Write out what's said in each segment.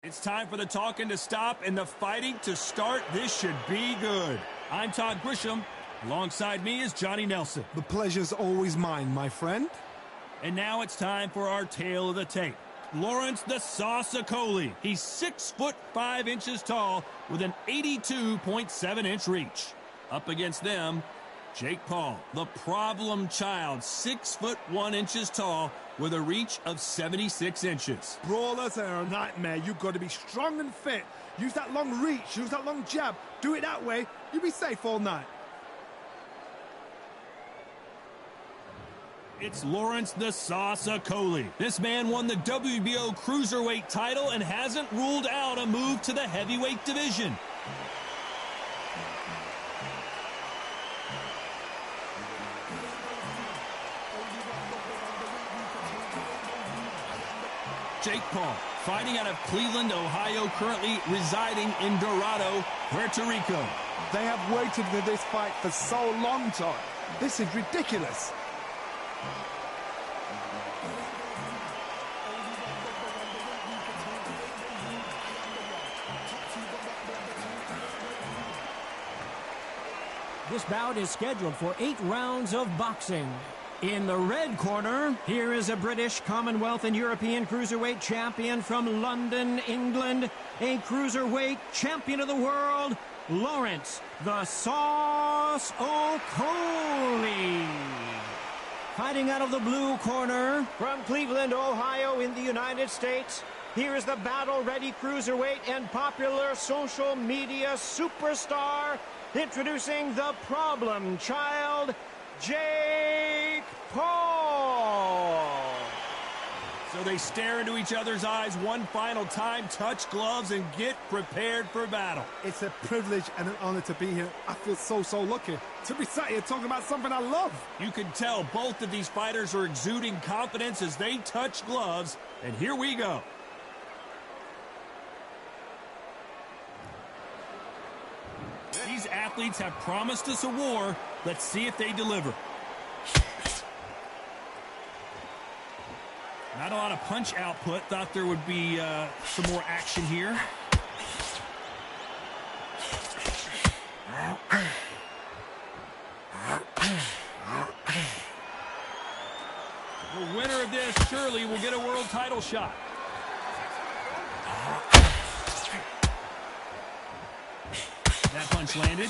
It's time for the talking to stop and the fighting to start. This should be good. I'm Todd Grisham. Alongside me is Johnny Nelson. The pleasure's always mine, my friend. And now it's time for our tale of the tape. Lawrence the Sauce Coley. He's 6'5" tall with an 82.7-inch reach. Up against them, Jake Paul, the problem child, 6'1" tall with a reach of 76 inches. Brawlers are a nightmare. You've got to be strong and fit. Use that long reach, use that long jab. Do it that way, you'll be safe all night. It's Lawrence the Sauce Coley. This man won the WBO Cruiserweight title and hasn't ruled out a move to the heavyweight division. Jake Paul, fighting out of Cleveland, Ohio, currently residing in Dorado, Puerto Rico. They have waited for this fight for so long, Todd. This is ridiculous. This bout is scheduled for 8 rounds of boxing. In the red corner, here is a British, Commonwealth, and European cruiserweight champion from London, England, a cruiserweight champion of the world, Lawrence the Sauce Coley. Fighting out of the blue corner, from Cleveland, Ohio, in the United States, here is the battle-ready cruiserweight and popular social media superstar, introducing the problem child, Jake Paul. So they stare into each other's eyes one final time, touch gloves, and get prepared for battle. It's a privilege and an honor to be here. I feel so lucky to be sat here talking about something I love. You can tell both of these fighters are exuding confidence as they touch gloves, and here we go. These athletes have promised us a war. Let's see if they deliver. Not a lot of punch output. Thought there would be some more action here. The winner of this surely will get a world title shot. That punch landed.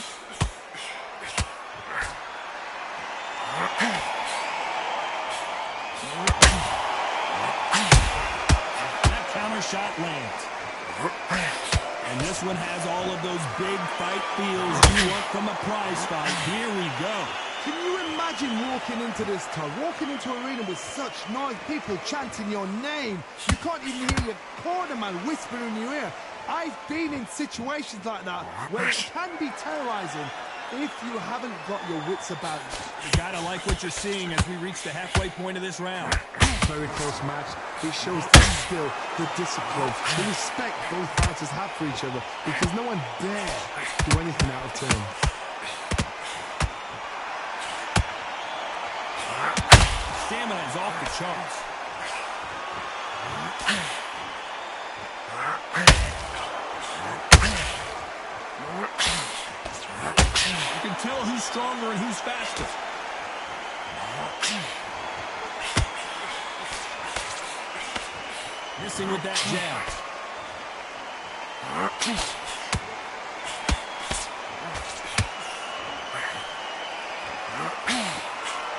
That counter shot lands. And this one has all of those big fight feels you want from a prize fight. Here we go. Can you imagine walking into this, Todd? Walking into an arena with such noise, people chanting your name. You can't even hear your cornerman whispering in your ear. I've been in situations like that where it can be terrorizing if you haven't got your wits about you. You gotta like what you're seeing as we reach the halfway point of this round. Very close match. It shows the skill, the discipline, the respect both fighters have for each other, because no one dare do anything out of turn. Stamina is off the charts. You can tell who's stronger and who's faster. Missing with that jab.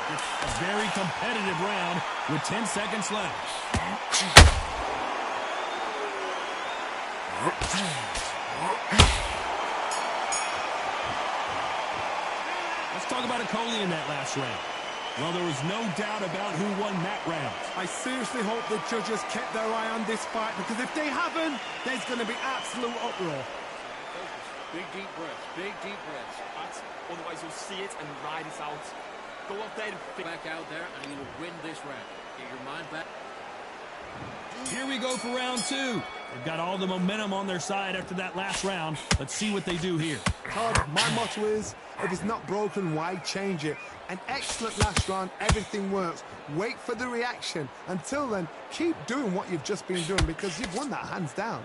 It's a very competitive round with 10 seconds left. Let's talk about Coley in that last round. Well, there was no doubt about who won that round. I seriously hope the judges kept their eye on this fight, because if they haven't, there's going to be absolute uproar. Big deep breaths, big deep breaths. Otherwise you'll see it and ride it out. Go up there and back out there and you will win this round. Get your mind back. Here we go for round 2. They've got all the momentum on their side after that last round. Let's see what they do here. Todd, my motto is, if it's not broken, why change it? An excellent last round, everything works. Wait for the reaction. Until then, keep doing what you've just been doing, because you've won that hands down.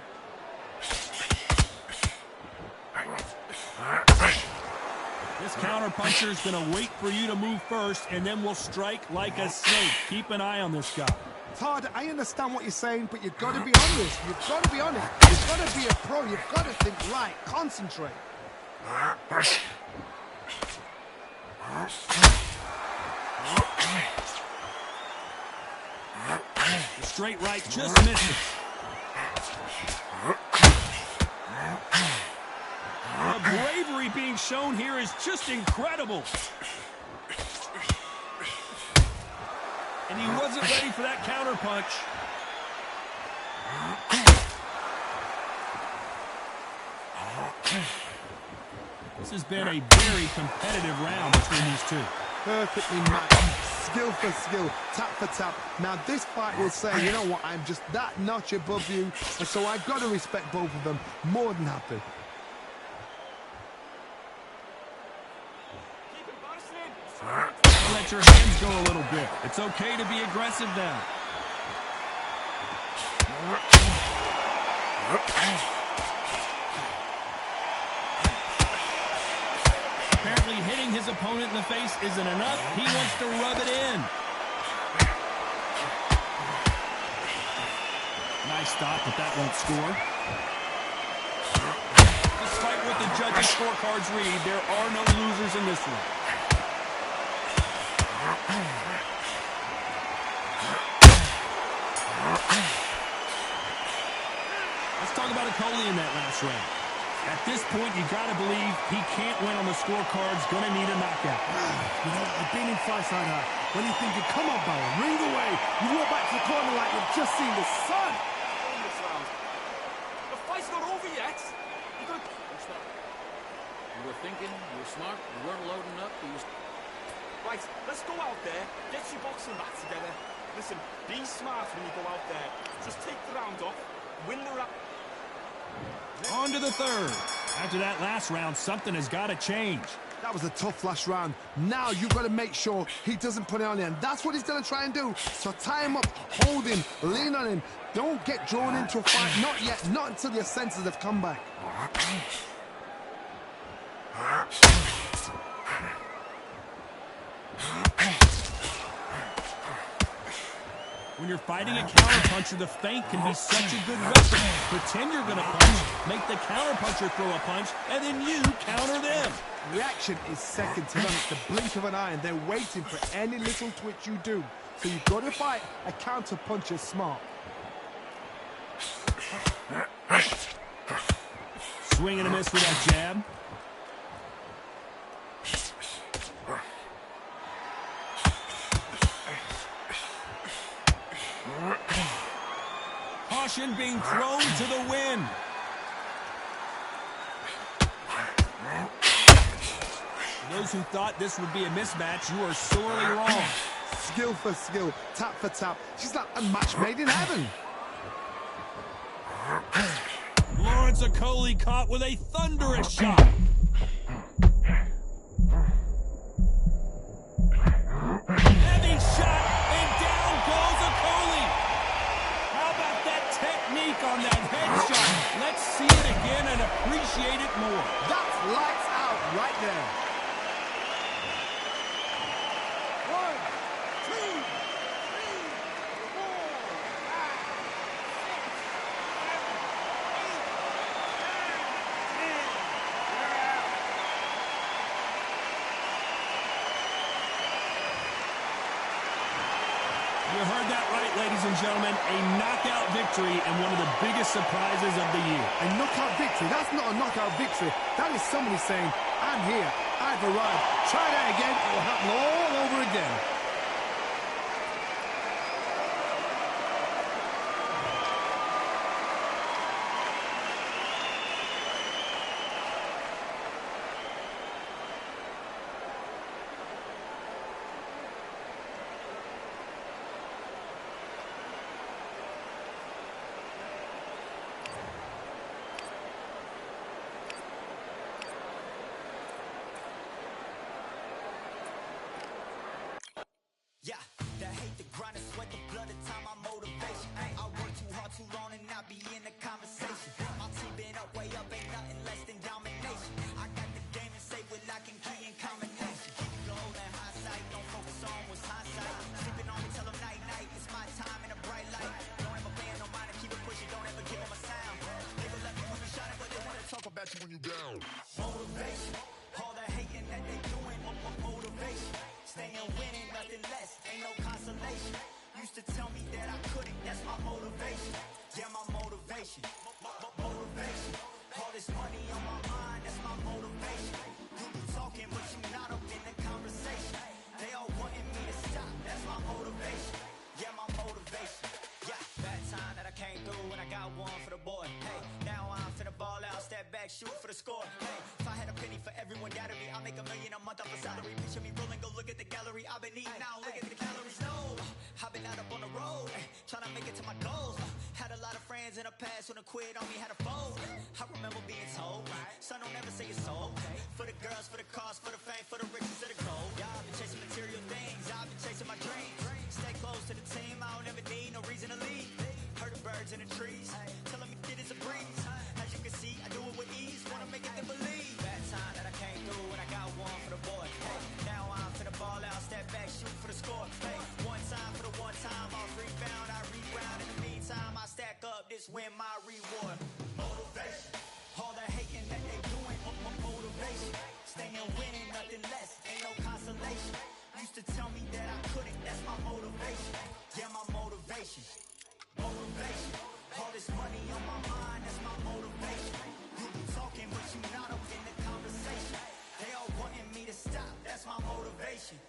This counterpuncher is going to wait for you to move first, and then will strike like a snake. Keep an eye on this guy. Todd, I understand what you're saying, but you've got to be honest. You've got to be honest. You've got to be a pro. You've got to think right. Concentrate. The straight right just misses. The bravery being shown here is just incredible. And he wasn't ready for that counter punch. This has been a very competitive round between these two. Perfectly matched. Skill for skill, tap for tap. Now this fight will say, you know what, I'm just that notch above you, and so I've got to respect both of them. More than happy. Let your hands go a little bit. It's okay to be aggressive now. Apparently hitting his opponent in the face isn't enough. He wants to rub it in. Nice stop, but that won't score. Despite what the judges' scorecards read, there are no losers in this one. Let's talk about Okolie in that last round. At this point, you got to believe he can't win on the scorecards. Going to need a knockout. You know, I've been in fights like that. When you're thinking, come on, Barrow, ring away. You walk back to the corner like you've just seen the sun. In this round. The fight's not over yet. You got to... You were thinking, you were smart, you weren't loading up, you was... Right, let's go out there, get your boxing back together. Listen, be smart when you go out there. Just take the round off, win the round. On to the third. After that last round, something has got to change. That was a tough last round. Now you've got to make sure he doesn't put it on him. That's what he's going to try and do. So tie him up, hold him, lean on him. Don't get drawn into a fight. Not yet. Not until your senses have come back. When you're fighting a counterpuncher, the feint can be such a good weapon. Pretend you're going to punch, make the counterpuncher throw a punch, and then you counter them. Reaction is second to none. It's the blink of an eye, and they're waiting for any little twitch you do. So you've got to fight a counterpuncher smart. Swing and a miss with that jab. Caution being thrown to the wind. Those who thought this would be a mismatch, you are sorely wrong. Skill for skill, tap for tap. She's like a match made in heaven. Lawrence Okolie caught with a thunderous shot. Heavy shot, and down goes Okolie. How about that technique on that headshot? Let's see it again and appreciate it more. That's lights out right there. 1, 2, 3, 4, 5, 6, 7, 8, 9, 10. You heard that right, ladies and gentlemen. A knockout victory and one of the biggest surprises of the year. A knockout victory? That's not a knockout victory. That is somebody saying, I'm here, I've arrived. Try that again, it will happen all over again. Yeah, the hate, the grind, the sweat, the blood, the time, my motivation. I work too hard, too long, and not be in the conversation. My team been up, way up, ain't nothing less than domination. I got the Motivation, all the hating that they doing, motivation. Staying winning, nothing less, ain't no consolation. Used to tell me that I couldn't, that's my motivation. Yeah, my motivation, motivation. All this money on my mind, that's my motivation. You be talking, but you not up in the conversation. They all wanting me to stop, that's my motivation. Yeah, my motivation. Yeah, bad time that I came through and I got one for the boy. Hey, now I'm finna ball out, step back, shoot for the score. Hey, if I had a penny for everyone doubted me, I'll make $1 million a month off a salary. Picture me rolling, go look at the gallery. I've been eating now, look at the calories. No, I've been out up on the road, trying to make it to my goals. Had a lot of friends in the past when I quit on me, had a fold. I remember being told, son, don't ever say you're sold. For the girls, for the cars, for the fame, for the riches, for the gold. Yeah, I've been chasing material things, I've been chasing my dreams. Stay close to the team, I don't ever need no reason to leave. Heard the birds in the trees, telling me it is a breeze. As you can see, I do it with ease, wanna make it them believe. Bad time that I came through and I got one for the boy. Hey, now I'm finna ball out, step back, shoot for the score. Hey, one time for the one time, I'll rebound, I reround. In the meantime, I stack up, this win my reward. Motivation, all the hating that they doing, motivation. Staying winning, nothing less, ain't no consolation. Used to tell me that I couldn't, that's my motivation. Yeah, my motivation, motivation. All this money on my mind, that's my motivation. You be talking, but you not up in the conversation. They all wanting me to stop, that's my motivation.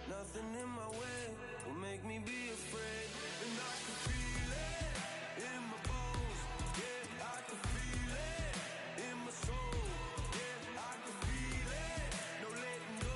Nothing in my way will make me be afraid. And I can feel it in my bones. Yeah, I can feel it in my soul. Yeah, I can feel it. No letting go.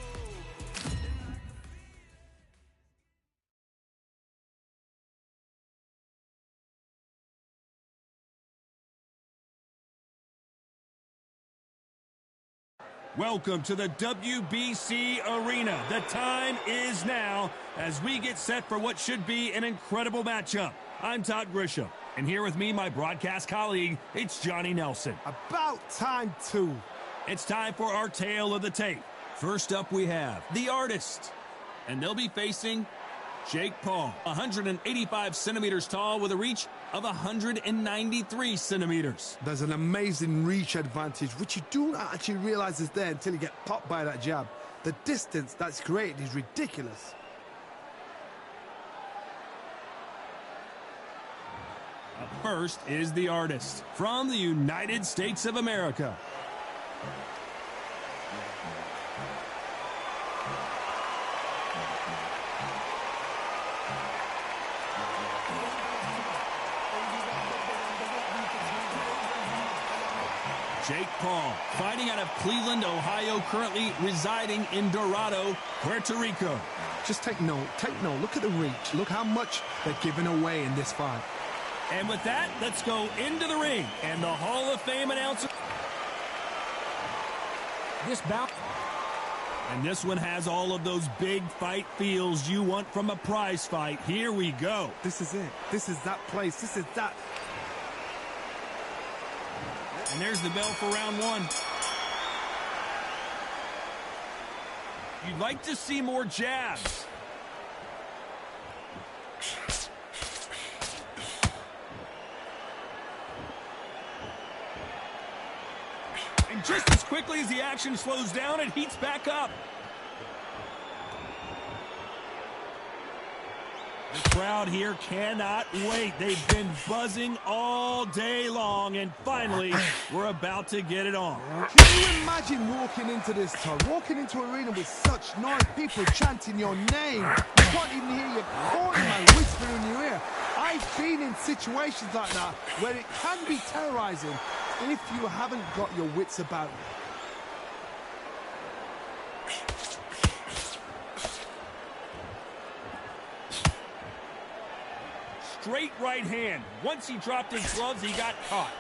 Welcome to the WBC Arena. The time is now as we get set for what should be an incredible matchup. I'm Todd Grisham, and here with me, my broadcast colleague, it's Johnny Nelson. About time, too. It's time for our tale of the tape. First up, we have the artist, and they'll be facing Jake Paul, 185 centimeters tall with a reach of 193 centimeters. There's an amazing reach advantage, which you don't actually realize is there until you get popped by that jab. The distance that's created is ridiculous. Up first is the artist from the United States of America. Jake Paul, fighting out of Cleveland, Ohio, currently residing in Dorado, Puerto Rico. Just take note, Look at the reach. Look how much they're giving away in this fight. And with that, let's go into the ring. And the Hall of Fame announcer. This bout. And this one has all of those big fight feels you want from a prize fight. Here we go. This is it. This is that place. This is that. And there's the bell for round one. You'd like to see more jabs. And just as quickly as the action slows down, it heats back up. The crowd here cannot wait. They've been buzzing all day long, and finally, we're about to get it on. Can you imagine walking into this town, walking into an arena with such noise, people chanting your name? You can't even hear your cornerman whisper in your ear. I've been in situations like that where it can be terrorizing if you haven't got your wits about you. Straight right hand. Once he dropped his gloves, he got caught.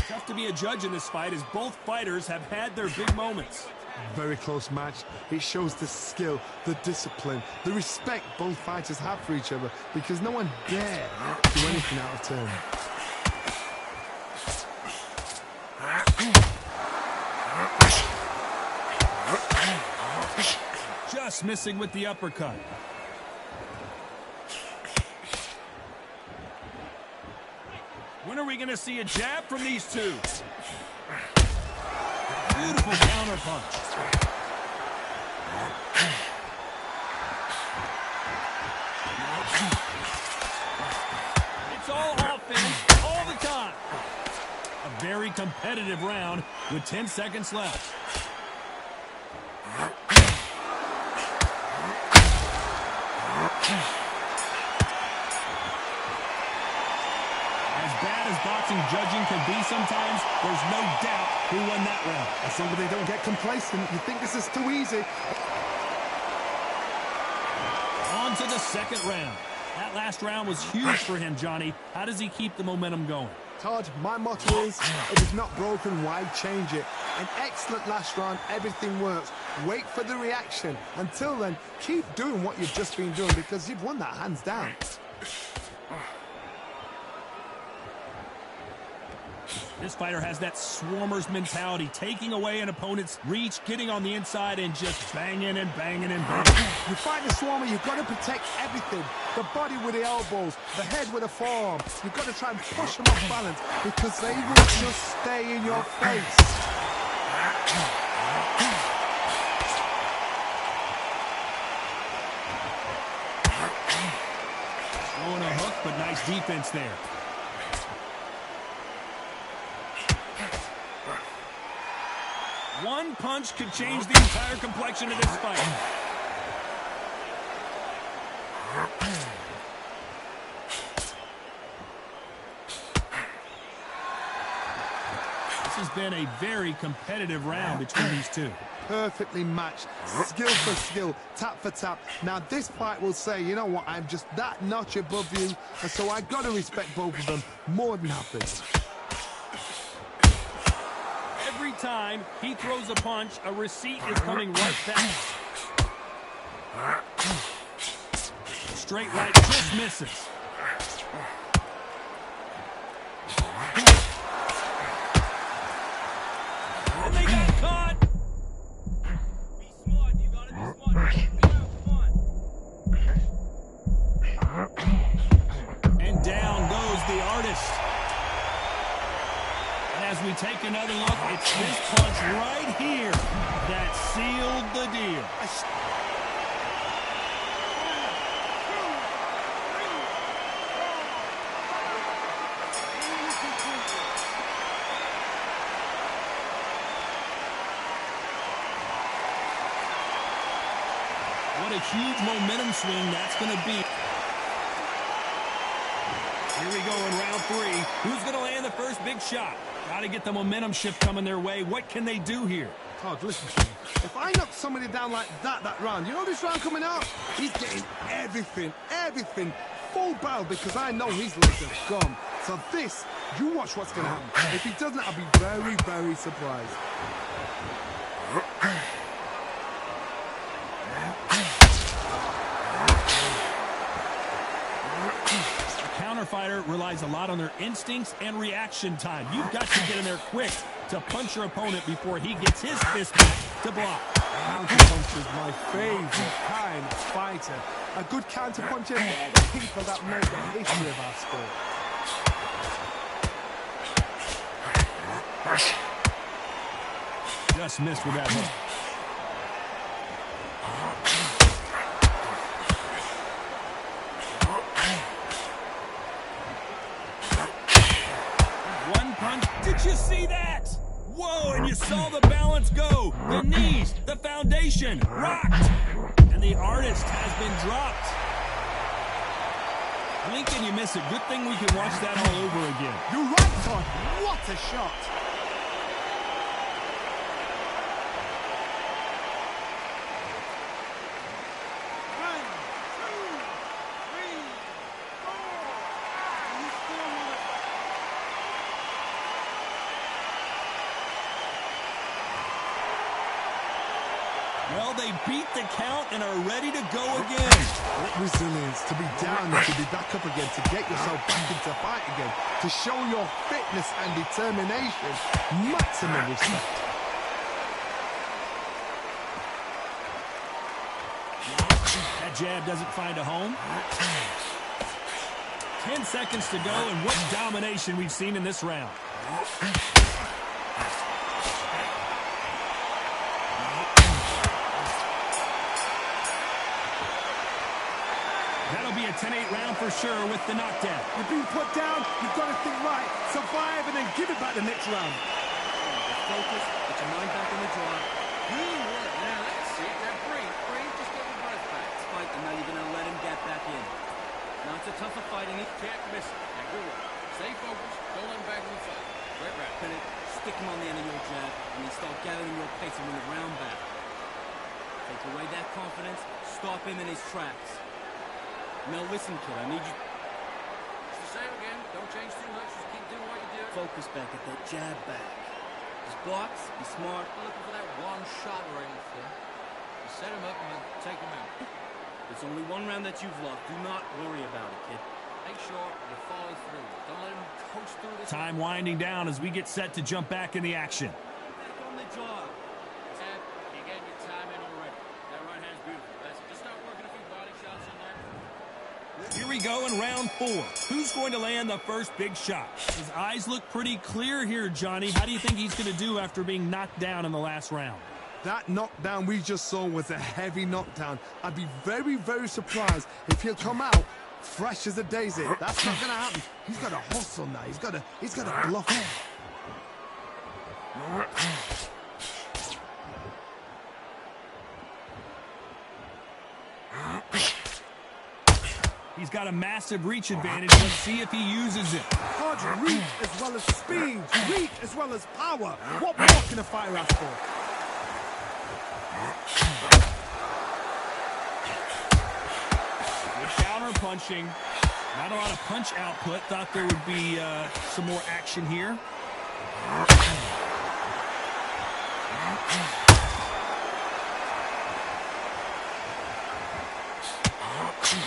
Tough to be a judge in this fight as both fighters have had their big moments. Very close match. It shows the skill, the discipline, the respect both fighters have for each other because no one dare do anything out of turn. Just missing with the uppercut. When are we going to see a jab from these two? Beautiful counter punch. It's all offense all the time. A very competitive round with 10 seconds left. As bad as boxing judging can be sometimes, there's no doubt who won that round. As long as they don't get complacent, you think this is too easy. On to the second round. That last round was huge for him, Johnny. How does he keep the momentum going? Todd, my motto is, if it's not broken, why change it? An excellent last round, everything works. Wait for the reaction. Until then, keep doing what you've just been doing because you've won that hands down. This fighter has that swarmer's mentality, taking away an opponent's reach, getting on the inside, and just banging and banging and banging. You fight the swarmer, you've got to protect everything. The body with the elbows, the head with the forearm. You've got to try and push them off balance because they will just stay in your face. Throwing a hook, but nice defense there. One punch could change the entire complexion of this fight. This has been a very competitive round between these two. Perfectly matched, skill for skill, tap for tap. Now this fight will say, you know what, I'm just that notch above you, and so I got to respect both of them more than happy. Every time he throws a punch, a receipt is coming right back. Straight right just misses. And they got caught. Be smart. You gotta be smart. Come on. And down goes the artist. As we take another look, it's this punch right here that sealed the deal. What a huge momentum swing that's going to be. Here we go in round three. Who's going to land the first big shot? Got to get the momentum shift coming their way. What can they do here? God, listen to me. If I knock somebody down like that round, you know this round coming up? He's getting everything, full barrel, because I know his legs are gone. So this, you watch what's going to happen. If he doesn't, I'll be very, very surprised. Fighter relies a lot on their instincts and reaction time. You've got to get in there quick to punch your opponent before he gets his fist back to block. Counter punch is my favorite kind of fighter. A good counter puncher, they're the people that make the history of our sport. Just missed with that hook. Did you see that? Whoa, and you saw the balance go. The knees, the foundation, rocked. And the artist has been dropped. Blink and you miss it. Good thing we can watch that all over again. You're right, Todd. What a shot. Well, they beat the count and are ready to go again. What resilience to be down and to be back up again, to get yourself back into fight again, to show your fitness and determination. Maximum respect. That jab doesn't find a home. 10 seconds to go, and what domination we've seen in this round. That'll be a 10-8 round for sure with the knockdown. You've been put down, you've got to think right, survive, and then give it back the next round. Focus, get your mind back on the draw. Really work. Now that's it. Now breathe, just get your breath back. Fight, and now you're going to let him get back in. Now it's a tougher fight, and he Can't miss it. Now good work. Stay focused. Don't let him back in the fight. Great round. Bennett, stick him on the end of your jab, and then start gathering your pace and win the round back. Take away that confidence, stop him in his tracks. Now listen, kid, I need you... It's the same again. Don't change too much. Just keep doing what you do. Focus back at that jab back. Just blocks, be smart. I'm looking for that one shot or anything. You set him up and then take him out. There's only one round that you've lost. Do not worry about it, kid. Make sure you follow through. Don't let him coast through this. Time winding down as we get set to jump back in the action. Back on the job. Tab, you're getting your time in already. That right hand's beautiful. That's it. Just start working a few body shots in there. Here we go in round 4. Who's going to land the first big shot? His eyes look pretty clear here, Johnny. How do you think he's going to do after being knocked down in the last round? That knockdown we just saw was a heavy knockdown. I'd be very, very surprised if he'll come out fresh as a daisy. That's not going to happen. He's got to hustle now. He's got to bluff him. He's got a massive reach advantage. Let's see if he uses it. Hard reach as well as speed. Reach as well as power. What more can a fighter ask for? Good counter punching. Not a lot of punch output. Thought there would be some more action here.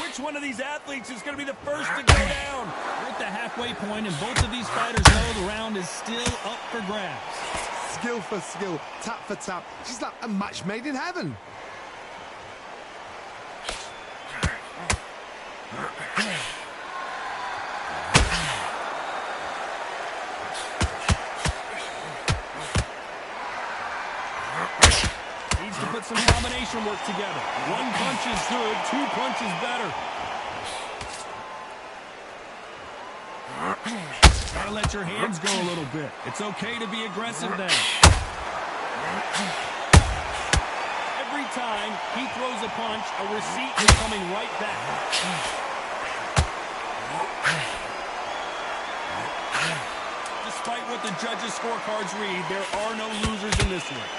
Which one of these athletes is going to be the first to go down? We're at the halfway point, and both of these fighters know the round is still up for grabs. Skill for skill, tap for tap. She's like a match made in heaven. Needs to put some combination work together. One punch is good, 2 punches better. Gotta let your hands go a little bit. It's okay to be aggressive now. Every time he throws a punch, a receipt is coming right back. Despite what the judges' scorecards read, there are no losers in this one.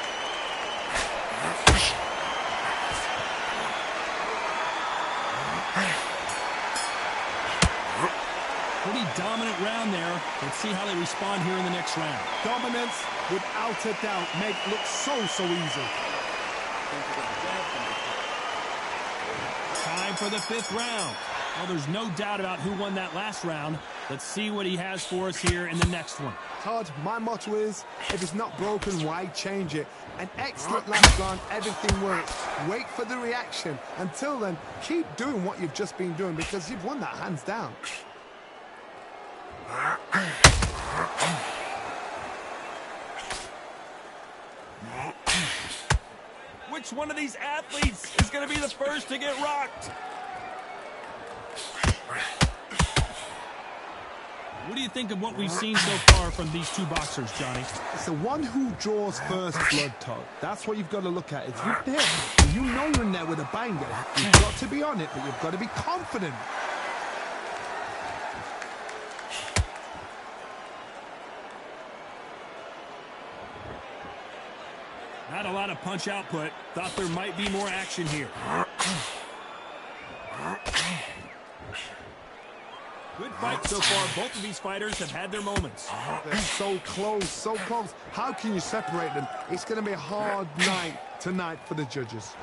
Pretty dominant round there. Let's see how they respond here in the next round. Dominance, without a doubt, make it look so easy. Time for the 5th round. Well, there's no doubt about who won that last round. Let's see what he has for us here in the next one. Todd, my motto is, if it's not broken, why change it? An excellent last round, everything works. Wait for the reaction. Until then, keep doing what you've just been doing because you've won that hands down. Which one of these athletes is going to be the first to get rocked? What do you think of what we've seen so far from these two boxers, Johnny? It's the one who draws first blood, Todd. That's what you've got to look at. If you're there, you know you're in there with a banger. You've got to be on it, but you've got to be confident. Not a lot of punch output. Thought there might be more action here. Good fight so far. Both of these fighters have had their moments. They're so close, so close. How can you separate them? It's going to be a hard night tonight for the judges.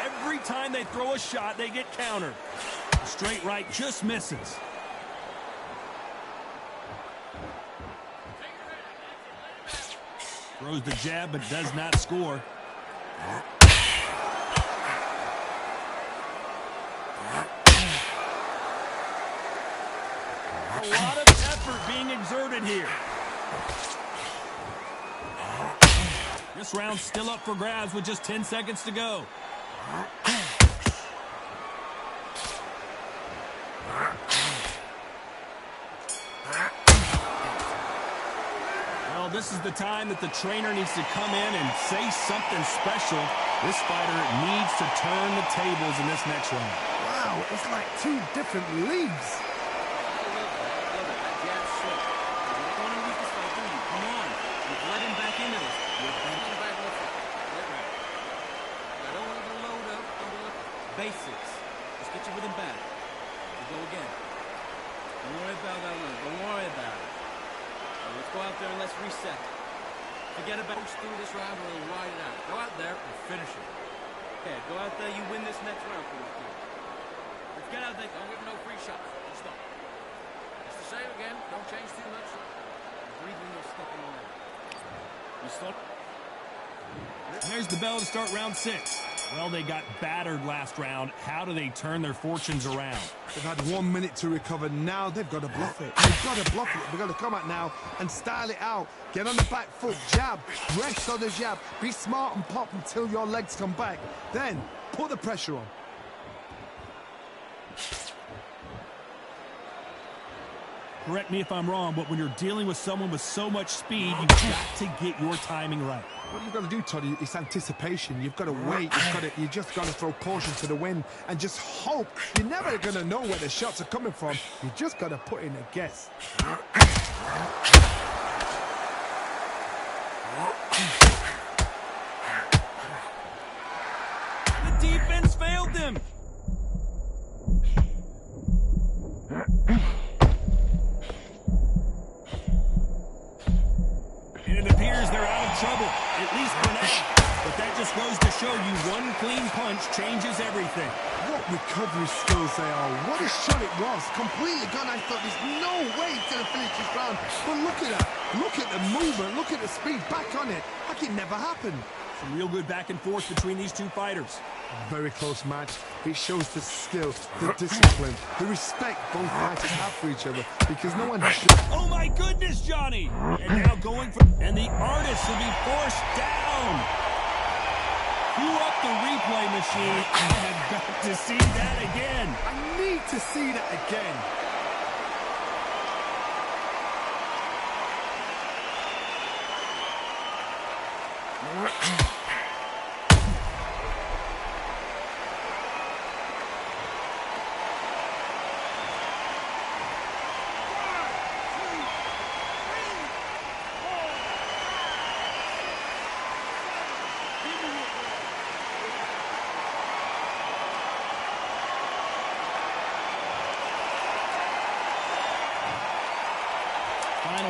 Every time they throw a shot, they get countered. Straight right just misses. Throws the jab, but does not score. A lot of effort being exerted here. This round's still up for grabs with just 10 seconds to go. Well, this is the time that the trainer needs to come in and say something special. This fighter needs to turn the tables in this next round. Wow, it's like two different leagues. Basics. Just get you with him back. We go again. Don't worry about that one. Don't worry about it. Now let's go out there and let's reset. Forget about who's through this round and we'll ride it out. Go out there and finish it. Okay, go out there, you win this next round for this team. Let's get out there. Don't give him no free shots. Don't stop. It's the same again. Don't change too much. Breathe when you're stepping away. You stop. There's the bell to start round 6. Well, they got battered last round. How do they turn their fortunes around? They've had 1 minute to recover. Now they've got to bluff it. They've got to bluff it. They've got to come out now and style it out. Get on the back foot, jab, rest on the jab. Be smart and pop until your legs come back. Then put the pressure on. Correct me if I'm wrong, but when you're dealing with someone with so much speed, you've got to get your timing right. What you've got to do, Todd, is anticipation. You've got to wait. You just got to throw caution to the wind and just hope. You're never going to know where the shots are coming from. You just got to put in a guess. The defense failed them. And it appears they're out of trouble, at least for now. But that just goes to show you one clean punch changes everything. What recovery skills they are. What a shot it was. Completely gone. I thought there's no way to finish this round. But look at that. Look at the movement. Look at the speed. Back on it. Like it never happened. Some real good back and forth between these two fighters. Very close match. It shows the skill, the discipline, the respect both fighters have for each other. Because no one should... Oh my goodness, Johnny! And now going for... And the artist will be forced down. Cue up the replay machine. I have got to see that again. I need to see that again.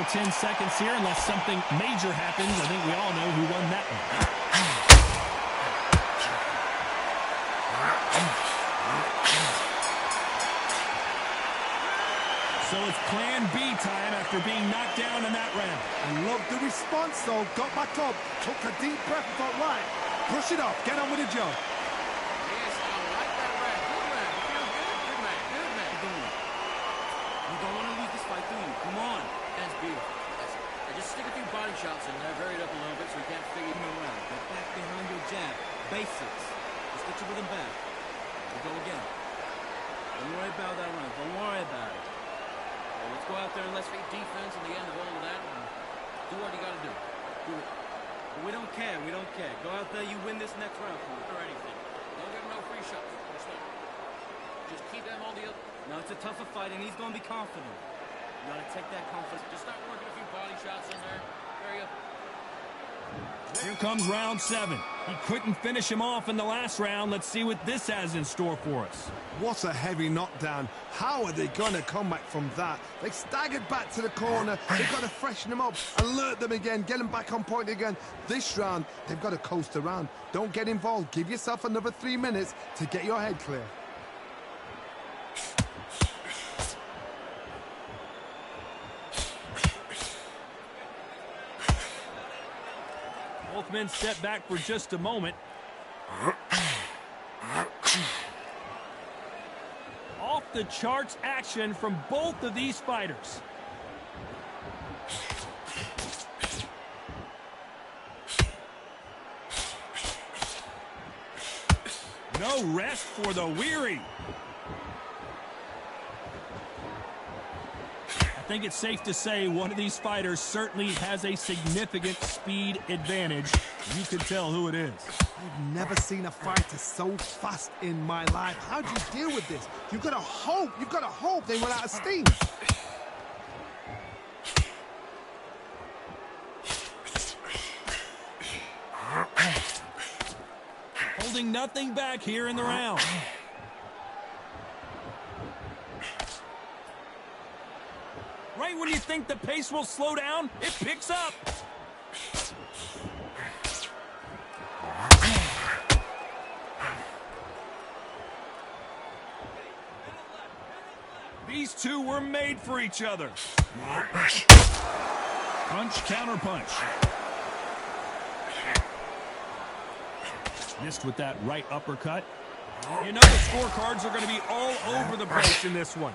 final 10 seconds here. Unless something major happens, I think we all know who won that one. So it's plan B time after being knocked down in that round. I love the response, though. Got back up, took a deep breath and thought, right, brush it off, get on with the job. Yes, I like that round. Good round. You feel good? Good man. Good man. You don't want to lose this fight, do you? Come on. That's beautiful. Just stick a few body shots in there, vary it up a little bit so we can't figure Come around. Get back behind your jab. Basics. Just get you with him back. We go again. Don't worry about that round. Don't worry about it. Let's go out there and let's feed defense in the end of all of that and do what you got to do. Do it. We don't care. We don't care. Go out there. You win this next round. Or anything. Don't give him no free shots. Just keep them on the other. Now it's a tougher fight, and he's going to be confident. You got to take that confidence. Just start working a few body shots in there. Vary up. Here comes round 7. He couldn't finish him off in the last round. Let's see what this has in store for us. What a heavy knockdown. How are they going to come back from that? They staggered back to the corner. They've got to freshen them up, alert them again, get them back on point again. This round, they've got to coast around. Don't get involved. Give yourself another 3 minutes to get your head clear. Both men step back for just a moment. Off the charts action from both of these fighters. No rest for the weary. I think it's safe to say one of these fighters certainly has a significant speed advantage. You can tell who it is. I've never seen a fighter so fast in my life. How do you deal with this? You've got to hope they run out of steam. Holding nothing back here in the round. Right when you think the pace will slow down, it picks up. These two were made for each other. Punch, counter punch. Missed with that right uppercut. You know the scorecards are going to be all over the place in this one.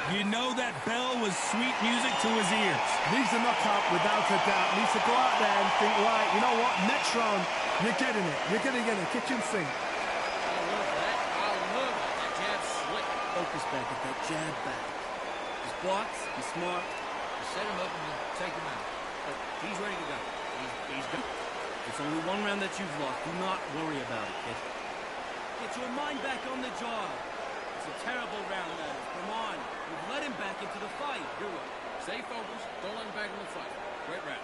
You know that bell was sweet music to his ears. Needs a knockout without a doubt. Needs to go out there and think, right, you know what, next round, you're getting it. You're going to get a kitchen sink. I love that. I love that. That jab slick. Focus back at that jab back. Just box, be smart. You set him up and you take him out. He's ready to go. He's good. It's only one round that you've lost. Do not worry about it, kid. Get your mind back on the job. It's a terrible round, that is. Come on. You've let him back into the fight. You're right. Stay focused. Don't let him back in the fight. Great round.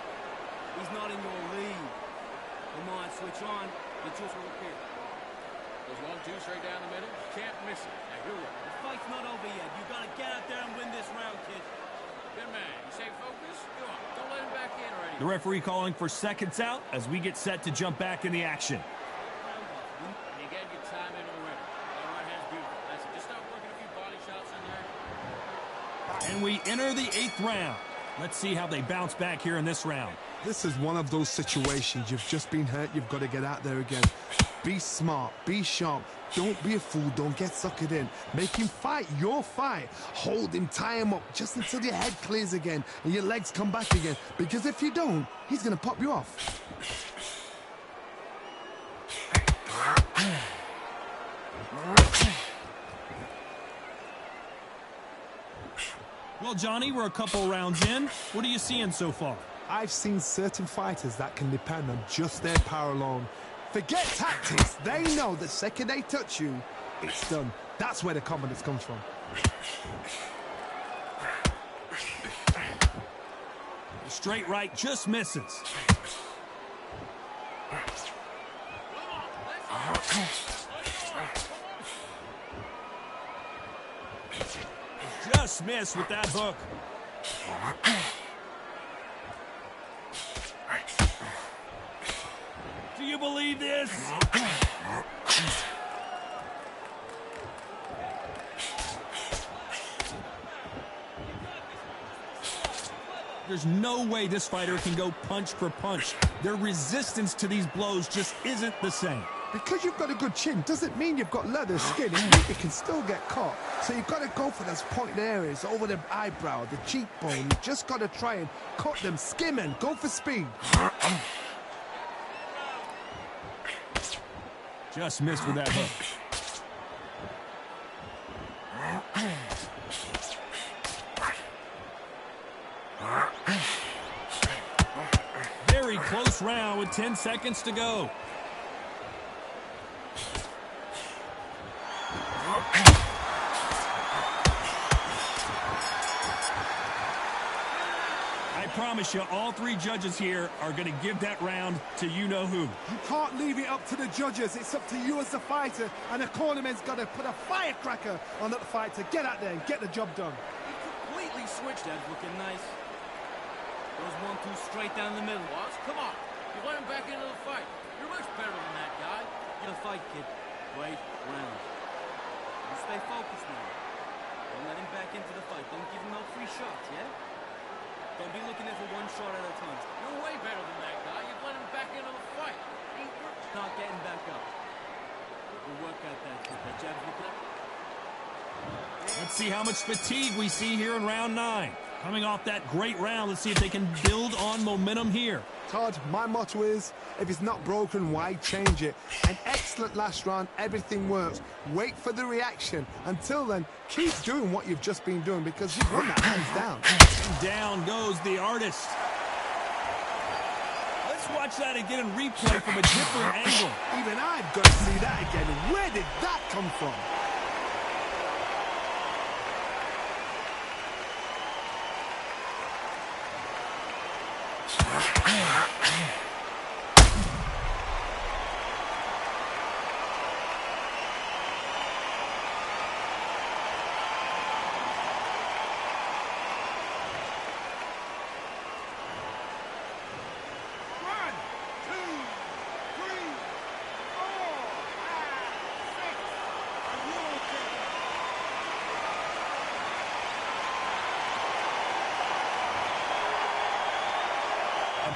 He's not in your league. Come on, switch on. Get yours will appear. Goes 1-2 straight down the middle. Can't miss it. Now you're right. The fight's not over yet. You gotta get out there and win this round, kid. Good man. You stay focused. Go on. Don't let him back in or anything. The referee calling for seconds out as we get set to jump back in the action. And you get your time in already. That right hand's beautiful. That's it. Just start working a few body shots in there. And we enter the 8th round. Let's see how they bounce back here in this round. This is one of those situations. You've just been hurt. You've got to get out there again. Be smart. Be sharp. Don't be a fool. Don't get suckered in. Make him fight your fight. Hold him. Tie him up just until your head clears again and your legs come back again. Because if you don't, he's going to pop you off. Well, Johnny, we're a couple rounds in. What are you seeing so far? I've seen certain fighters that can depend on just their power alone. Forget tactics. They know the second they touch you, it's done. That's where the confidence comes from. The straight right just misses. Just missed with that hook. Do you believe this? There's no way this fighter can go punch for punch. Their resistance to these blows just isn't the same. Because you've got a good chin doesn't mean you've got leather skin. You can still get caught. So you've got to go for those pointed areas over the eyebrow, the cheekbone. You just got to try and cut them, skim and go for speed. Just missed with that hook. Very close round with 10 seconds to go. I promise you, all three judges here are going to give that round to you-know-who. You can't leave it up to the judges. It's up to you as the fighter, and the cornerman's got to put a firecracker on that fight to get out there and get the job done. He completely switched. That's looking nice. Goes 1-2 straight down the middle. Boss, come on. You let him back into the fight. You're much better than that guy. Get a fight, kid. Wait, round. You stay focused now. Don't let him back into the fight. Don't give him no free shots, yeah? Don't be looking at for one shot at a time. You're way better than that guy. You let him back into the fight. Not getting back up. We'll work out that jab's looking up. Let's see how much fatigue we see here in round 9. Coming off that great round, let's see if they can build on momentum here. Todd, my motto is, if it's not broken, why change it? An excellent last round, everything works. Wait for the reaction. Until then, keep doing what you've just been doing because you've won that hands down. Down goes the artist. Let's watch that again and replay from a different angle. Even I've got to see that again. Where did that come from?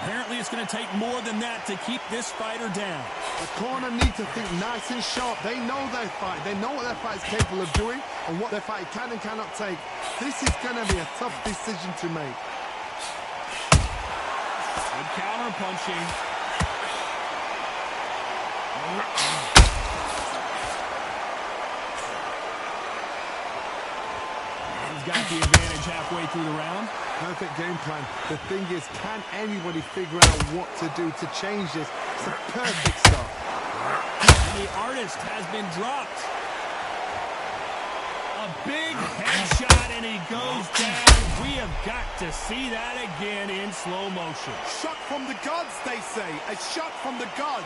Apparently, it's going to take more than that to keep this fighter down. The corner need to think nice and sharp. They know their fight. They know what their fight is capable of doing and what their fight can and cannot take. This is going to be a tough decision to make. Good counter punching. He's got the advantage halfway through the round. Perfect game plan. The thing is, can anybody figure out what to do to change this? It's a perfect start. And the artist has been dropped. A big headshot, and he goes down. We have got to see that again in slow motion. Shot from the gods, they say. A shot from the gods.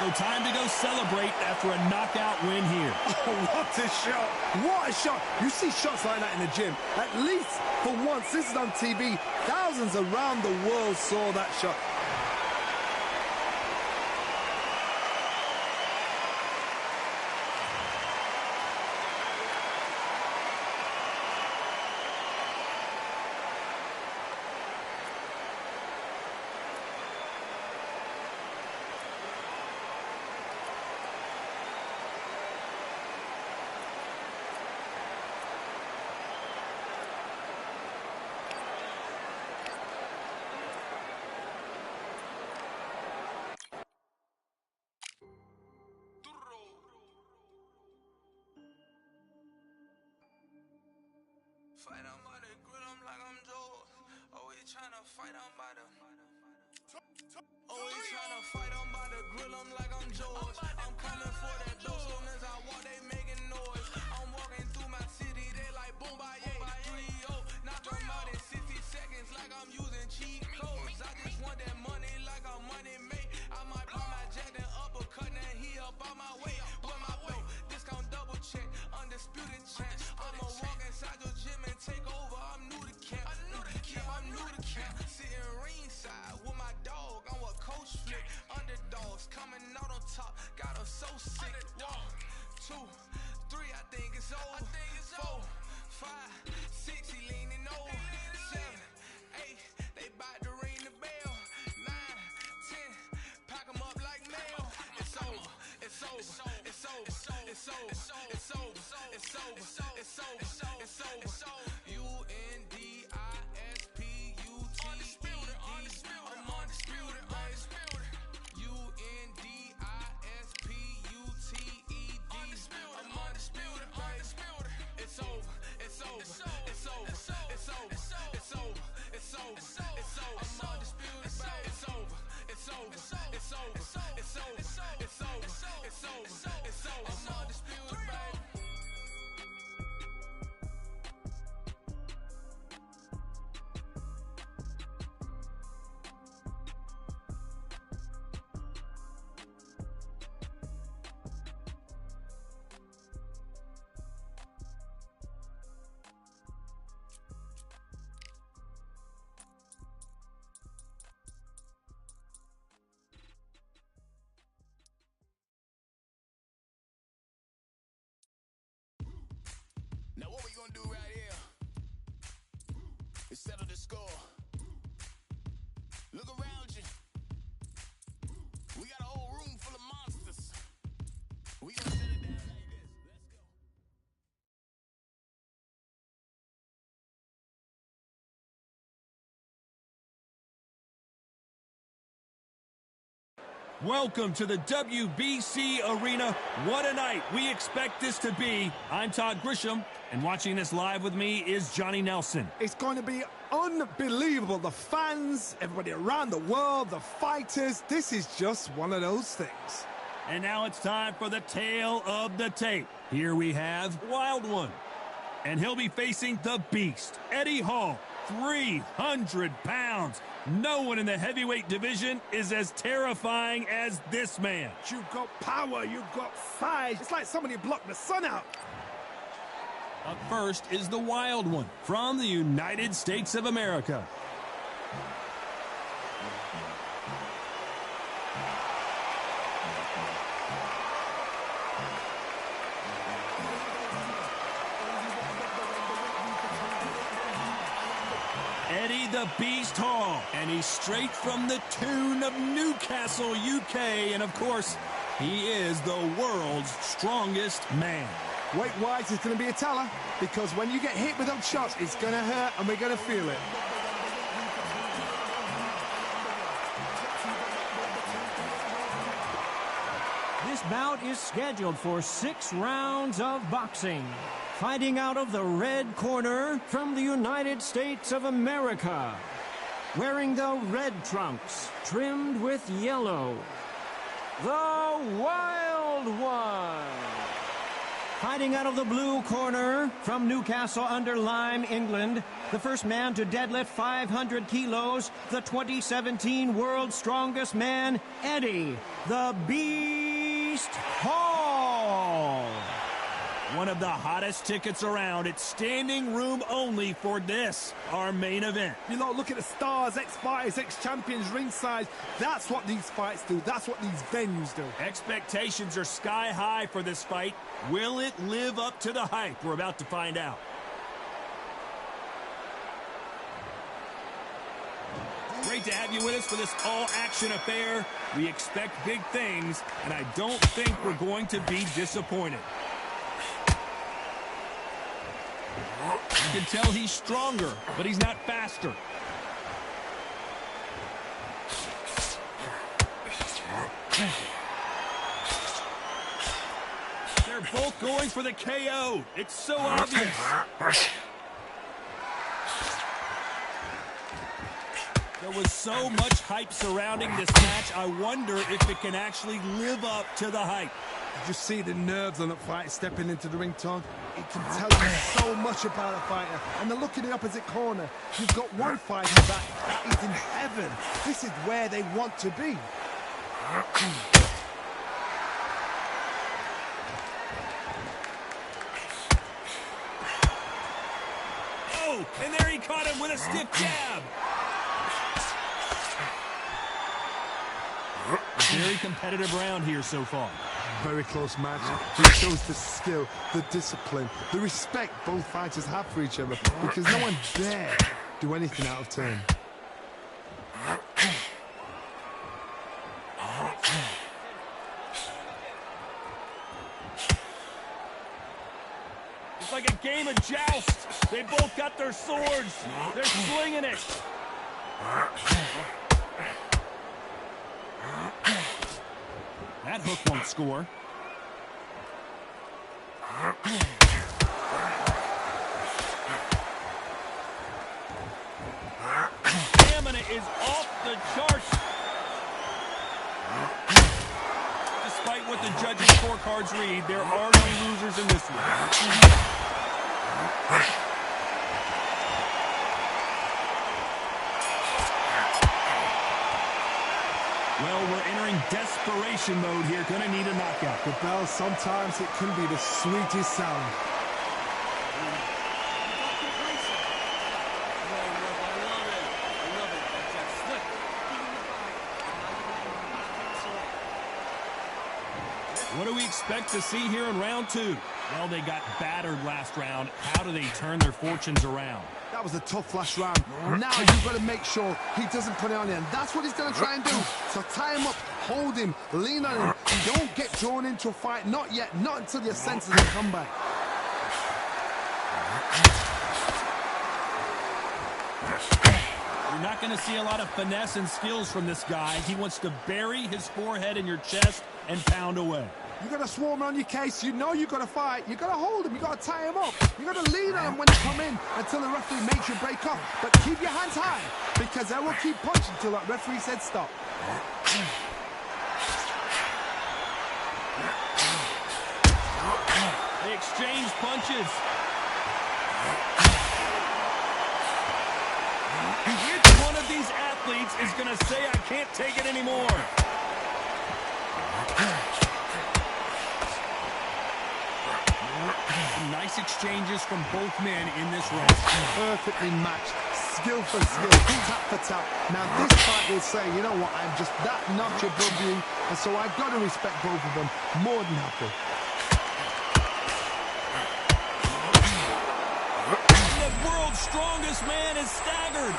So time to go celebrate after a knockout win here. Oh, what a shot. What a shot. You see shots like that in the gym. At least for once, this is on TV. Thousands around the world saw that shot. Fight on by the grill, I'm like I'm Joe. Always tryna fight on by the. Always tryna fight on by the grill, I'm like I'm George. I'm coming for that dough, soon as I walk, they making noise. I'm walking through my city, they like boom, by 3-0. Knock them out in 60 seconds, like I'm using cheat codes. I just want that money, like I'm money made. I might buy my jack and uppercut, and he up on my way. With my belt, discount double check, undisputed champ. I'ma walk inside your gym and take over. I'm new to camp. I'm new to camp. Sitting ringside with my dog on what coach flick. Underdogs coming out on top, got them so sick. 1, 2, 3, I think it's over. 4, 5, 6, he leaning over. 7, 8, they bout to ring the bell. 9, 10, pack them up like mail. It's over, it's over, it's over, it's over, it's over, it's over, it's over, it's over, it's over. Undisputed. I'm undisputed, undisputed. Undisputed. I'm undisputed, undisputed. It's over, it's over, it's over, it's over, it's over, it's over, it's over. I'm undisputed, babe. It's over, it's over, it's over, it's over, it's over, it's over, it's over. I'm undisputed, babe. Now what we gonna do right here is settle the score. Look around you. We got a whole room full of monsters. We gonna set it down like this. Let's go. Welcome to the WBC Arena. What a night we expect this to be. I'm Todd Grisham, and watching this live with me is Johnny Nelson. It's going to be unbelievable. The fans, everybody around the world, the fighters. This is just one of those things. And now it's time for the tale of the tape. Here we have Wild One. And he'll be facing the Beast, Eddie Hall, 300 pounds. No one in the heavyweight division is as terrifying as this man. You've got power, you've got size. It's like somebody blocked the sun out. Up first is the Wild One from the United States of America. Eddie the Beast Hall, and he's straight from the tune of Newcastle, UK, and of course, he is the world's strongest man. Weight-wise, it's going to be a teller, because when you get hit with those shots, it's going to hurt, and we're going to feel it. This bout is scheduled for 6 rounds of boxing. Fighting out of the red corner from the United States of America. Wearing the red trunks, trimmed with yellow. The Wild One. Fighting out of the blue corner from Newcastle under Lyme, England. The first man to deadlift 500 kilos. The 2017 World's Strongest Man, Eddie the Beast Hall. One of the hottest tickets around. It's standing room only for this, our main event. You know, look at the stars, ex-fighters, ex-champions ringside. That's what these fights do. That's what these venues do. Expectations are sky high for this fight. Will it live up to the hype? We're about to find out. Great to have you with us for this all-action affair. We expect big things, and I don't think we're going to be disappointed. You can tell he's stronger, but he's not faster. They're both going for the KO. It's so obvious. There was so much hype surrounding this match. I wonder if it can actually live up to the hype. You just see the nerves on that fight stepping into the ring, Todd. It can tell you so much about a fighter. And the look in the opposite corner. You've got one fighter that is in heaven. This is where they want to be. Oh, and there he caught him with a stiff jab. Very competitive round here so far. Very close match. It shows the skill, the discipline, the respect both fighters have for each other, because no one dare do anything out of turn. It's like a game of joust. They both got their swords. They're slinging it. That hook won't score. Stamina is off the charts. Despite what the judges' scorecards read, there are no losers in this one. Well, we're entering desperation mode here. Gonna need a knockout. The bell, sometimes it can be the sweetest sound. What do we expect to see here in round two? Well, they got battered last round. How do they turn their fortunes around? That was a tough last round. Now you've got to make sure he doesn't put it on him. That's what he's going to try and do. So tie him up, hold him, lean on him. Don't get drawn into a fight. Not yet. Not until your senses have come back. You're not going to see a lot of finesse and skills from this guy. He wants to bury his forehead in your chest and pound away. You got to swarm around your case. You know you got to fight. You got to hold him. You got to tie him up. You got to lean on him when you come in until the referee makes you break up. But keep your hands high, because they will keep punching until that referee said stop. They exchange punches. Which one of these athletes is going to say, I can't take it anymore? Nice exchanges from both men in this round. Perfectly matched. Skill for skill. Tap for tap. Now this fight will say, you know what, I'm just that notch above you, and so I've got to respect both of them. More than happy. The world's strongest man is staggered.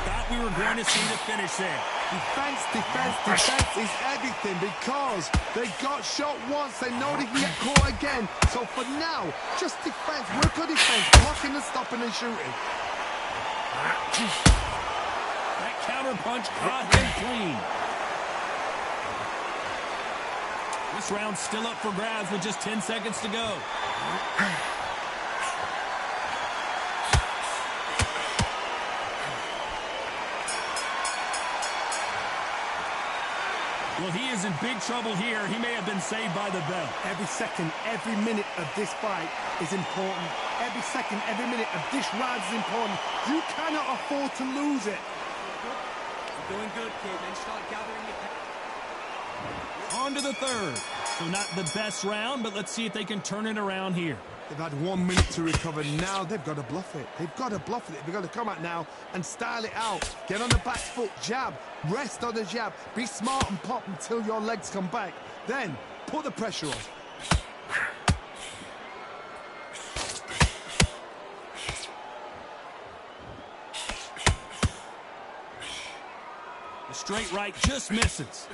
Thought we were going to see the finish there. Defense, defense, defense is everything, because they got shot once, they know they can get caught again. So for now, just defense, work on defense, blocking and stopping and shooting. That counter punch caught him clean. This round's still up for grabs with just 10 seconds to go. Well, he is in big trouble here. He may have been saved by the bell. Every second, every minute of this fight is important. Every second, every minute of this round is important. You cannot afford to lose it. You're doing good, kid. Then start gathering your... On to the third. So not the best round, but let's see if they can turn it around here. They've had 1 minute to recover. Now they've got to bluff it. They've got to bluff it. They've got to come out now and style it out. Get on the back foot, jab, rest on the jab. Be smart and pop until your legs come back. Then put the pressure on. The straight right just misses.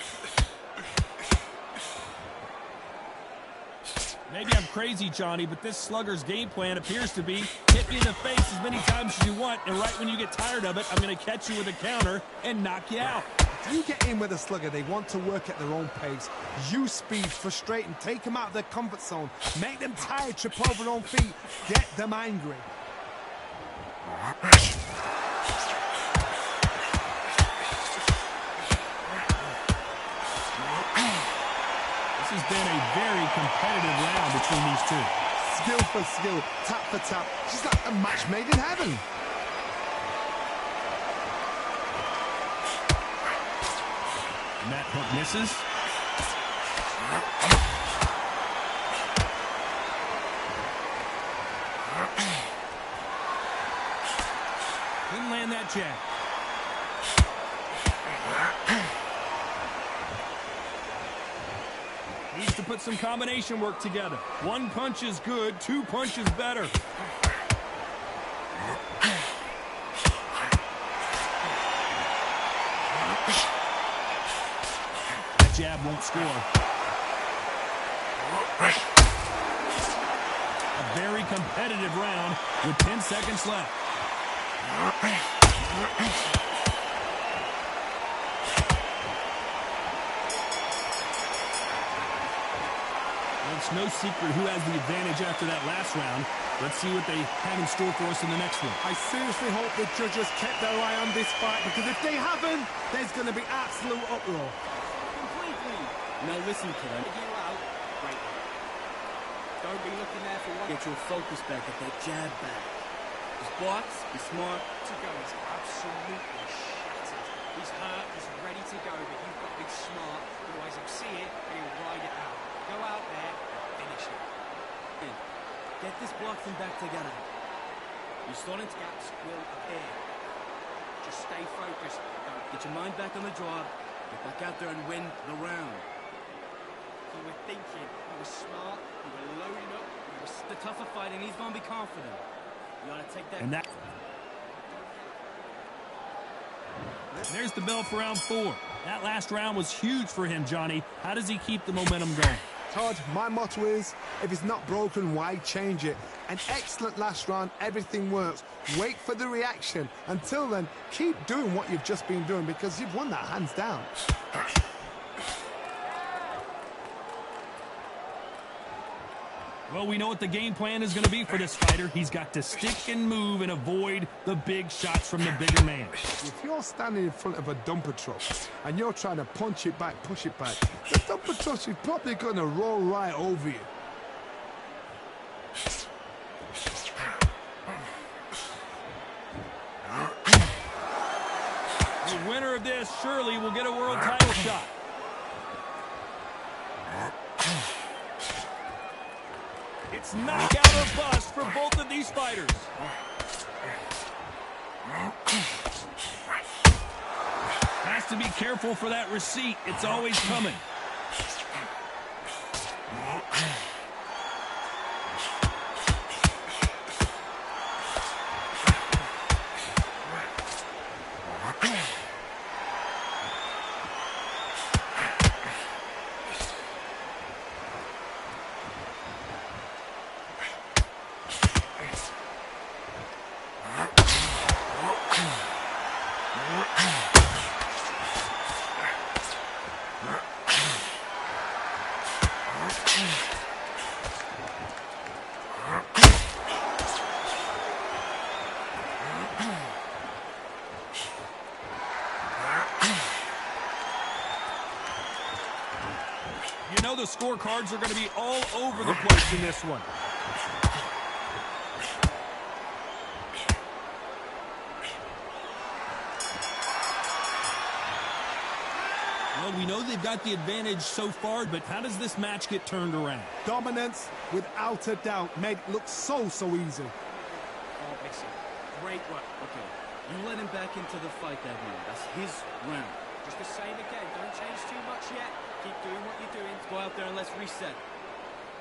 Maybe I'm crazy, Johnny, but this slugger's game plan appears to be hit me in the face as many times as you want, and right when you get tired of it, I'm going to catch you with a counter and knock you out. You get in with a slugger, they want to work at their own pace. Use speed, frustrate them, take them out of their comfort zone, make them tired, trip over their own feet, get them angry. This has been a very competitive round between these two. Skill for skill, tap for tap, just like a match made in heaven. And that hook misses. Couldn't land that jab. Needs to put some combination work together. One punch is good, two punches better. That jab won't score. A very competitive round with 10 seconds left. It's no secret who has the advantage after that last round. Let's see what they have in store for us in the next one. I seriously hope the judges kept their eye on this fight, because if they haven't, there's going to be absolute uproar. Completely. Now listen to them. You out. Great. Don't be looking there for one. Get your focus back at that jab back. Just box, be smart. To go is absolutely shattered. He's hurt, he's ready to go, but you've got to be smart. Otherwise he'll see it and he'll ride it out. Go out there and finish it. Get this boxing back together. You're starting to gaps will appear. Just stay focused. Don't get your mind back on the job. Get back out there and win the round. You were thinking, you were smart, you were loading up, you were the tougher fight, and he's going to be confident. You got to take that. And there's the bell for round 4. That last round was huge for him, Johnny. How does he keep the momentum going? Todd, my motto is, if it's not broken, why change it? An excellent last round, everything works. Wait for the reaction. Until then, keep doing what you've just been doing, because you've won that hands down. Well, we know what the game plan is going to be for this fighter. He's got to stick and move and avoid the big shots from the bigger man. If you're standing in front of a dumper truck and you're trying to punch it back, push it back, the dumper truck is probably going to roll right over you. The winner of this surely will get a world title shot. It's knockout or bust for both of these fighters. Has to be careful for that receipt. It's always coming. You know the scorecards are going to be all over the place in this one. Well, we know they've got the advantage so far, but how does this match get turned around? Dominance, without a doubt, made it look so easy. Oh, listen. Great work. Okay, you let him back into the fight that round. That's his round. Just the same again. Don't change too much yet. Keep doing what you're doing. Let's go out there and let's reset.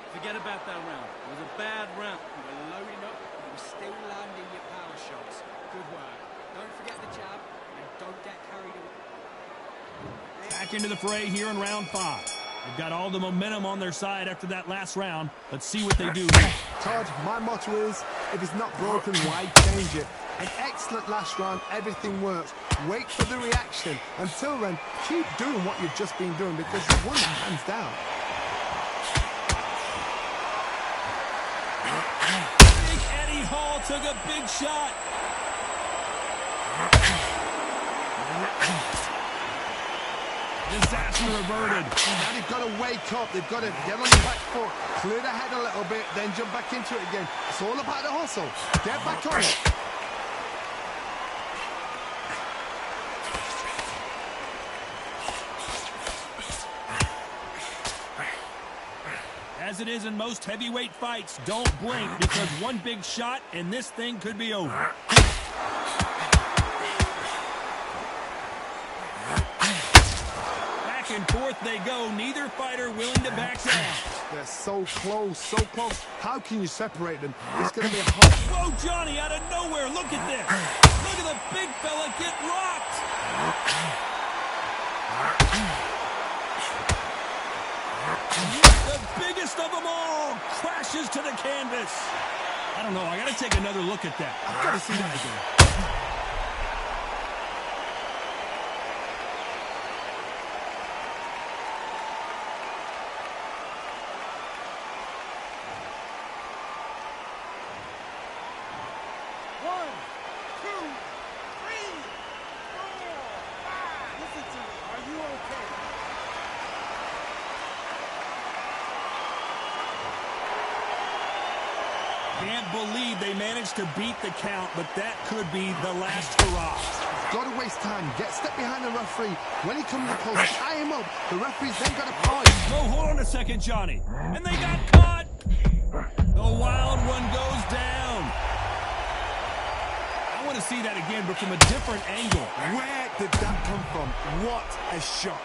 Forget about that round. It was a bad round. You were loading up. You were still landing your power shots. Good work. Don't forget the jab, and don't get carried away. Back into the fray here in round 5. They've got all the momentum on their side after that last round. Let's see what they do. Todd, my motto is, if it's not broken, why change it? An excellent last round, everything works. Wait for the reaction. Until then, keep doing what you've just been doing because you've won it hands down. Big Eddie Hall took a big shot. Disaster averted. Now they've got to wake up. They've got to get on the back foot, clear the head a little bit, then jump back into it again. It's all about the hustle. Get back on it. As it is in most heavyweight fights, don't blink because one big shot and this thing could be over. Back and forth they go, neither fighter willing to back down. They're so close, so close. How can you separate them? It's going to be hard. Whoa, Johnny, out of nowhere, look at this. Look at the big fella get rocked. The biggest of them all crashes to the canvas. I don't know. I got to take another look at that. I've got to see that again. One, two, three, four, five. Listen to me. Are you okay? Can't believe they managed to beat the count, but that could be the last hurrah. Got to waste time. Get step behind the referee. When he comes to close, tie him up. The referee's then got to point. Oh, hold on a second, Johnny. And they got caught. The wild one goes down. I want to see that again, but from a different angle. Where did that come from? What a shot.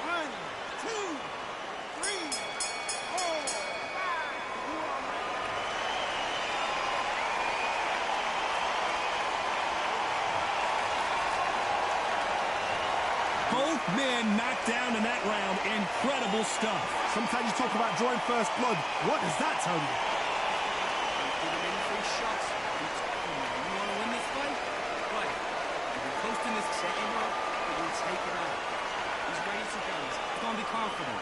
One, two, three, four, five. You all right? Both men knocked down in that round. Incredible stuff. Sometimes you talk about drawing first blood. What does that tell you? Give him any free shots. You want to win this fight? Right. If you're posting this, set him up, you're going to take it out. He's ready to go. He's going to be confident.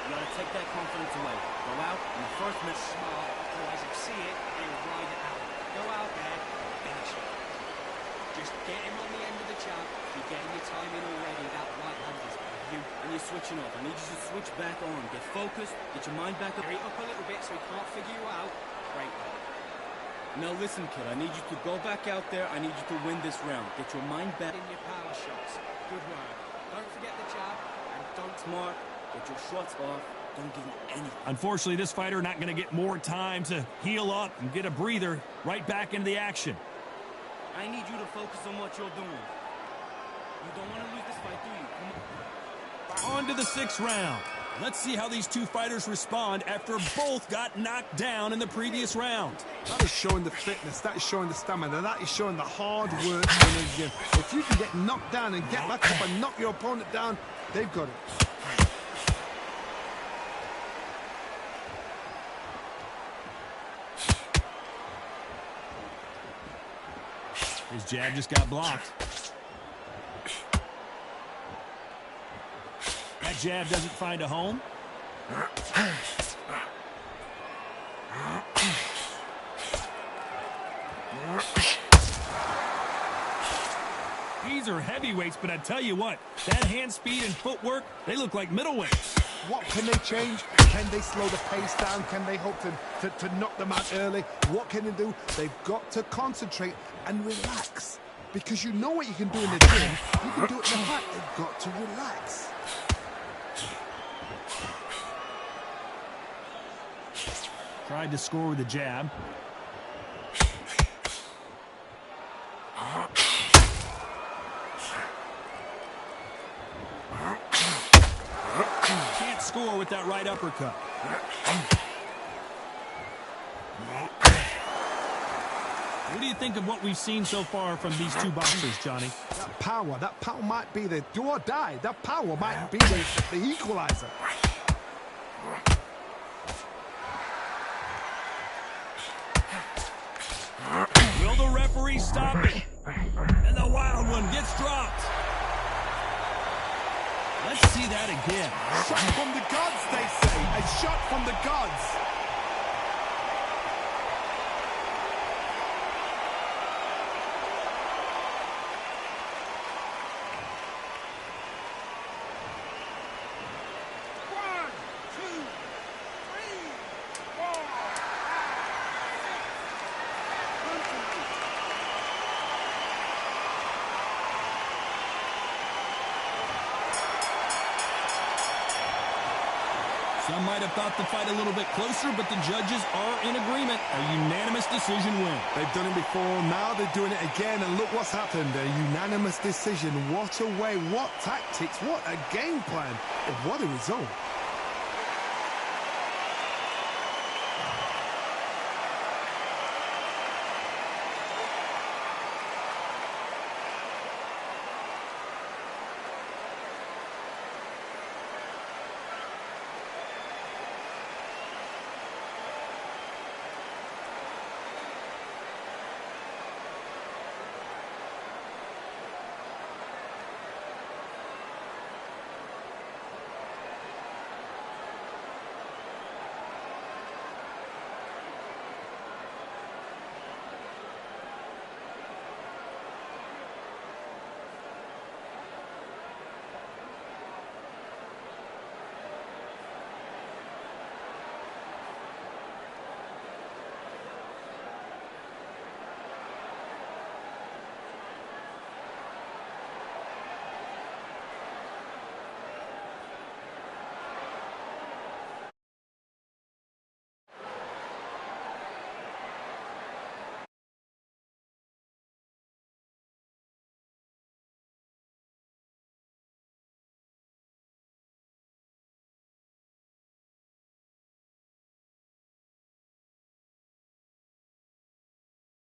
You got to take that confidence away. Go out in the first minute. Smart. Otherwise, he'll see it and he'll ride it out. Go out there, finish it. Just get him on the end of the jab. You're getting your time in already. That right hand is you. And you're switching off. I need you to switch back on. Get focused. Get your mind back up. Hurry up a little bit so he can't figure you out. Great work. Now listen, kid. I need you to go back out there. I need you to win this round. Get your mind back. In your power shots. Good work. Don't forget the jab and don't Smart. Get your shots off. Don't give him anything. Unfortunately, this fighter not going to get more time to heal up and get a breather. Right back into the action. I need you to focus on what you're doing. You don't want to lose this fight, do you? Come on. On to the sixth round. Let's see how these two fighters respond after both got knocked down in the previous round. That is showing the fitness. That is showing the stamina. That is showing the hard work in the gym. If you can get knocked down and get back up and knock your opponent down, they've got it. His jab just got blocked. That jab doesn't find a home. These are heavyweights, but I tell you what, that hand speed and footwork, they look like middleweights. What can they change? Can they slow the pace down? Can they hope to knock them out early? What can they do? They've got to concentrate and relax. Because you know what you can do in the gym. You can do it in the fight. They've got to relax. Tried to score with a jab. score with that right uppercut. What do you think of what we've seen so far from these two boxers, Johnny? That power might be the do or die. That power might be the equalizer. Will the referee stop it? And the wild one gets dropped. Let's see that again. Shot from the gods, they say. A shot from the gods. Some might have thought the fight a little bit closer, but the judges are in agreement. A unanimous decision win. They've done it before, now they're doing it again, and look what's happened. A unanimous decision. What a way, what tactics, what a game plan, and what a result.